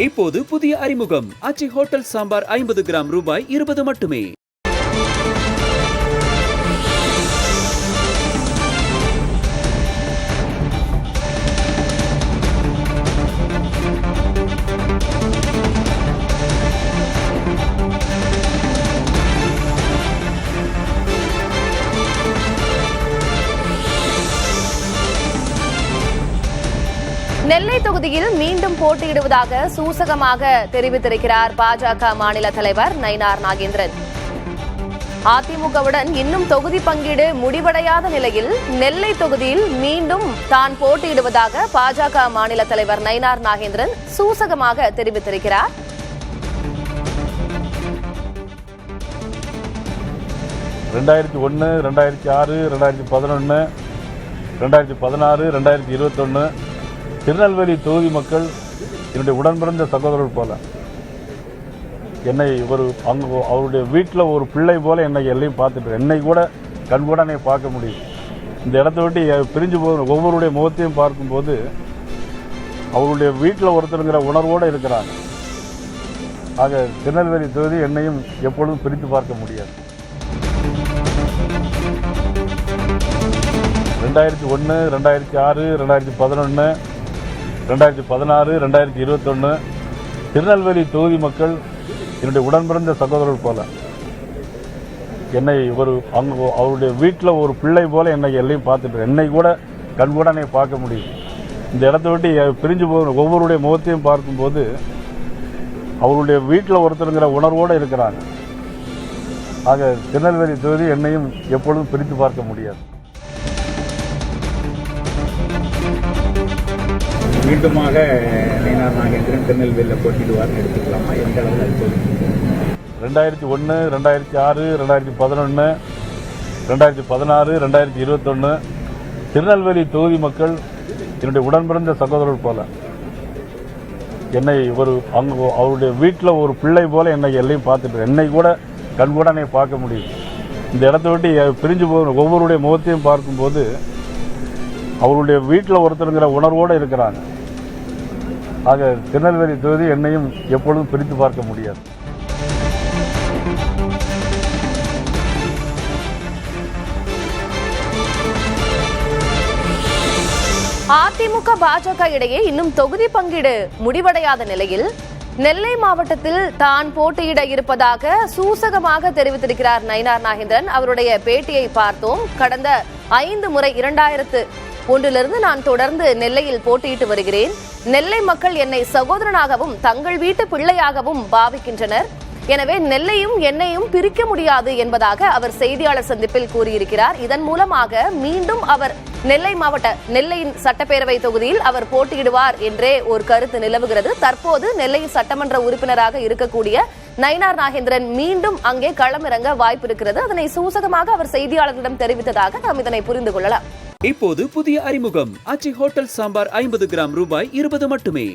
இப்போது புதிய அறிமுகம் ஆச்சி ஹோட்டல் சாம்பார் 50 கிராம் ரூபாய் 20 மட்டுமே. நெல்லை தொகுதியில் மீண்டும் போட்டியிடுவதாக சூசகமாக தெரிவித்திருக்கிறார் பாஜக மாநில தலைவர் நயினார் நாகேந்திரன். அதிமுகவுடன் இன்னும் தொகுதி பங்கீடு முடிவடையாத நிலையில் நெல்லை தொகுதியில் மீண்டும் தான் போட்டியிடுவதாக பாஜக மாநில தலைவர் நயினார் நாகேந்திரன் சூசகமாக தெரிவித்திருக்கிறார். திருநெல்வேலி தொகுதி மக்கள் என்னுடைய உடன்பிறந்த சகோதரர் போல என்னை அவருடைய வீட்டில் ஒரு பிள்ளை போல என்னை எல்லையும் பார்த்துட்டு என்னை கூட கண்கூட என்னை பார்க்க முடியும். இந்த இடத்த விட்டு பிரிஞ்சு போகிற ஒவ்வொருடைய முகத்தையும் பார்க்கும்போது அவருடைய வீட்டில் ஒருத்தருங்கிற உணர்வோடு இருக்கிறாங்க. ஆக திருநெல்வேலி தொகுதி என்னையும் எப்பொழுதும் பிரித்து பார்க்க முடியாது. 2001, 2006, 2011, 2016, 2021 திருநெல்வேலி தொகுதி மக்கள் என்னுடைய உடன்பிறந்த சகோதரர் போல என்னை அவருடைய வீட்டில் ஒரு பிள்ளை போல என்னை எல்லையும் பார்த்துட்டு என்னை கூட கண்கூட என்னை பார்க்க முடியும். இந்த இடத்த விட்டு பிரிஞ்சு போகிற ஒவ்வொருடைய முகத்தையும் பார்க்கும்போது அவருடைய வீட்டில் ஒருத்தருங்கிற உணர்வோடு இருக்கிறாங்க. ஆக திருநெல்வேலி தொகுதி என்னையும் எப்பொழுதும் பிரித்து பார்க்க முடியாது. மீண்டுமாக நயினார் நாகேந்திரன் திருநெல்வேலியில் போட்டிடுவார்னு எடுத்துக்கலாமா? எந்த அளவில் அது போகுது? 2001, 2006, 2011, 2016, 2021 திருநெல்வேலி தொகுதி மக்கள் என்னுடைய உடன்பிறந்த சகோதரர் போல என்னை அவருடைய வீட்டில் ஒரு பிள்ளை போல என்னை எல்லையும் பார்த்துட்டு என்னை கூட கண்கூட என்னை பார்க்க முடியும். இந்த இடத்த விட்டு பிரிஞ்சு போகிற ஒவ்வொருடைய முகத்தையும் பார்க்கும்போது அவருடைய வீட்டில் ஒருத்தருங்கிற உணர்வோடு இருக்கிறாங்க. ஆக திருநெல்வேலி தொகுதி என்னையும் எப்பொழுதும் பிரித்து பார்க்க முடியாது. அதிமுக பாஜக இடையே இன்னும் தொகுதி பங்கீடு முடிவடையாத நிலையில் நெல்லை மாவட்டத்தில் தான் போட்டியிட இருப்பதாக சூசகமாக தெரிவித்திருக்கிறார் நயினார் நாகேந்திரன். அவருடைய பேட்டியை பார்த்தோம். கடந்த 5 முறை 2001 நான் தொடர்ந்து நெல்லையில் போட்டியிட்டு வருகிறேன். நெல்லை மக்கள் என்னை சகோதரனாகவும் தங்கள் வீட்டு பிள்ளையாகவும் பாவிக்கின்றனர். எனவே நெல்லையும் என்னையும் பிரிக்க முடியாது என்பதாக அவர் செய்தியாளர் சந்திப்பில் கூறியிருக்கிறார். இதன் மூலமாக மீண்டும் அவர் நெல்லையின் சட்டப்பேரவை தொகுதியில் அவர் போட்டியிடுவார் என்றே ஒரு கருத்து நிலவுகிறது. தற்போது நெல்லையின் சட்டமன்ற உறுப்பினராக இருக்கக்கூடிய நயினார் நாகேந்திரன் மீண்டும் அங்கே களமிறங்க வாய்ப்பு இருக்கிறது. அதனை சூசகமாக அவர் செய்தியாளர்களிடம் தெரிவித்ததாக நாம் இதனை புரிந்து கொள்ளலாம். இப்போது புதிய அறிமுகம் ஆச்சி ஹோட்டல் சாம்பார் 50 கிராம் ரூபாய் 20 மட்டுமே.